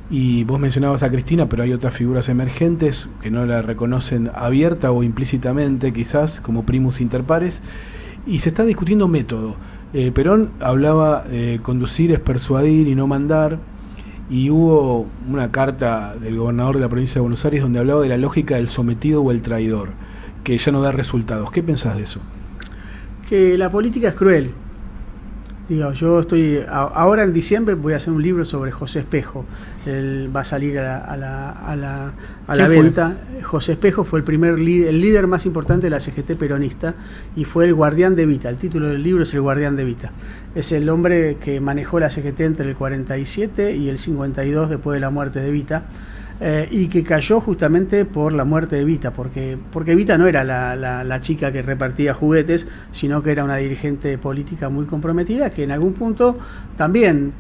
Y vos mencionabas a Cristina, pero hay otras figuras emergentes que no la reconocen abierta o implícitamente, quizás, como primus inter pares. Y se está discutiendo método. Perón hablaba conducir es persuadir y no mandar. y hubo una carta del gobernador de la provincia de Buenos Aires donde hablaba de la lógica del sometido o el traidor, que ya no da resultados. ¿Qué pensás de eso? Que la política es cruel. Digo, yo estoy ahora en diciembre voy a hacer un libro sobre José Espejo. Él va a salir a la venta. José Espejo fue el líder más importante de la CGT peronista y fue el guardián de Evita. El título del libro es El guardián de Evita. Es el hombre que manejó la CGT entre el 47 y el 52 después de la muerte de Evita. Y que cayó justamente por la muerte de Evita, porque Evita no era la chica que repartía juguetes, sino que era una dirigente política muy comprometida, que en algún punto también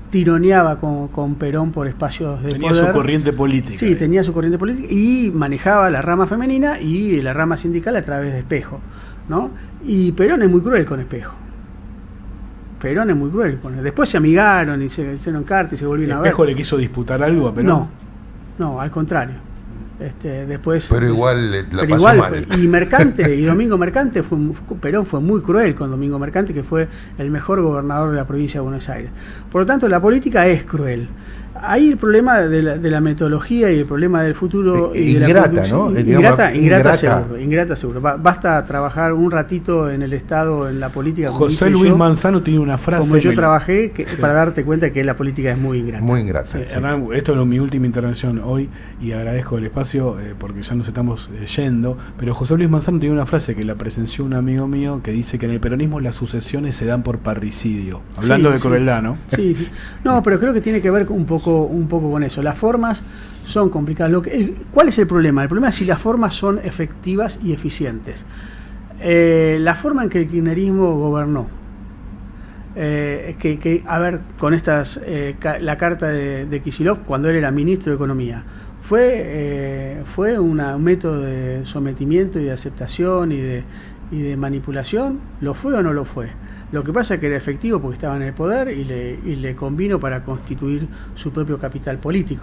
tironeaba con Perón por espacios de poder. Tenía su corriente política. Sí, tenía su corriente política y manejaba la rama femenina y la rama sindical a través de Espejo, ¿no? Y Perón es muy cruel con Espejo. Perón es muy cruel. Después se amigaron y se hicieron cartas y se volvieron a ver. ¿Espejo le quiso disputar algo a Perón? No, al contrario. Después, pero igual la pero pasó igual, mal. Y Mercante, y Domingo Mercante, Perón fue muy cruel con Domingo Mercante, que fue el mejor gobernador de la provincia de Buenos Aires. Por lo tanto, la política es cruel. Ahí el problema de la metodología y el problema del futuro y de ingrata, la ¿no? Ingrata seguro. Basta trabajar un ratito en el Estado, en la política. José Luis Manzano tiene una frase. Como yo trabajé, para darte cuenta que la política es muy ingrata. Muy ingrata. Sí. Hernán, esto es mi última intervención hoy y agradezco el espacio porque ya nos estamos yendo. Pero José Luis Manzano tiene una frase que la presenció un amigo mío que dice que en el peronismo las sucesiones se dan por parricidio. Hablando de crueldad, ¿no? Sí. No, pero creo que tiene que ver un poco con eso. Las formas son complicadas. ¿Cuál es el problema? El problema es si las formas son efectivas y eficientes. La forma en que el kirchnerismo gobernó, a ver, con la carta de Kicillof cuando él era ministro de Economía, fue un método de sometimiento y de aceptación y de manipulación. ¿Lo fue o no lo fue? Lo que pasa es que era efectivo porque estaba en el poder y le convino para constituir su propio capital político.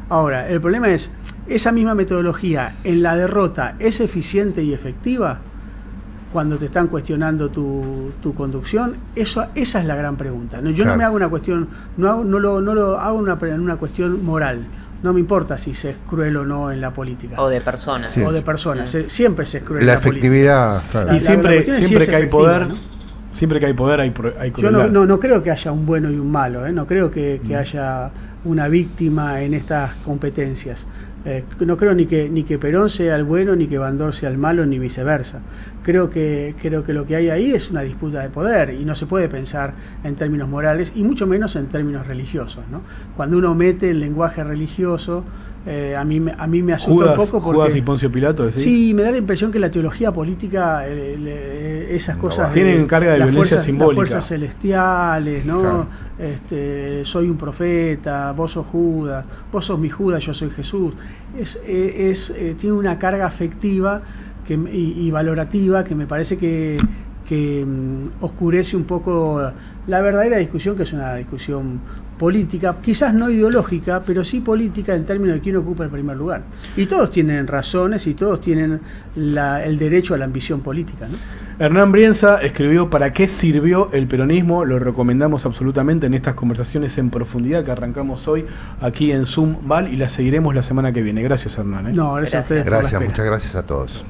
Ahora, el problema es, esa misma metodología en la derrota es eficiente y efectiva cuando te están cuestionando tu conducción. Esa es la gran pregunta. Yo no me hago una cuestión, no lo hago una cuestión moral. No me importa si se es cruel o no en la política. O de personas. Sí. O de personas. Siempre se es cruel la en la efectividad, política. claro. Y siempre que hay poder, ¿no? Siempre que hay poder hay crueldad. Yo no creo que haya un bueno y un malo, no creo que haya una víctima en estas competencias. No creo ni que Perón sea el bueno, ni que Bandor sea el malo, ni viceversa. Creo que lo que hay ahí es una disputa de poder y no se puede pensar en términos morales y mucho menos en términos religiosos, ¿no? Cuando uno mete el lenguaje religioso, a mí me asusta un poco porque Judas y Poncio Pilato, ¿decís? Sí, me da la impresión que la teología política, esas cosas tienen carga de violencia simbólica, las fuerzas celestiales, ¿no? Claro. Soy un profeta, vos sos Judas, vos sos mi Judas, yo soy Jesús. Tiene una carga afectiva y valorativa que me parece que oscurece un poco la verdadera discusión, que es una discusión política, quizás no ideológica, pero sí política en términos de quién ocupa el primer lugar. Y todos tienen razones y todos tienen el derecho a la ambición política, ¿no? Hernán Brienza escribió ¿Para qué sirvió el peronismo? Lo recomendamos absolutamente en estas conversaciones en profundidad que arrancamos hoy aquí en Zoom Val y las seguiremos la semana que viene. Gracias, Hernán. No, gracias a ustedes. Gracias, muchas gracias a todos.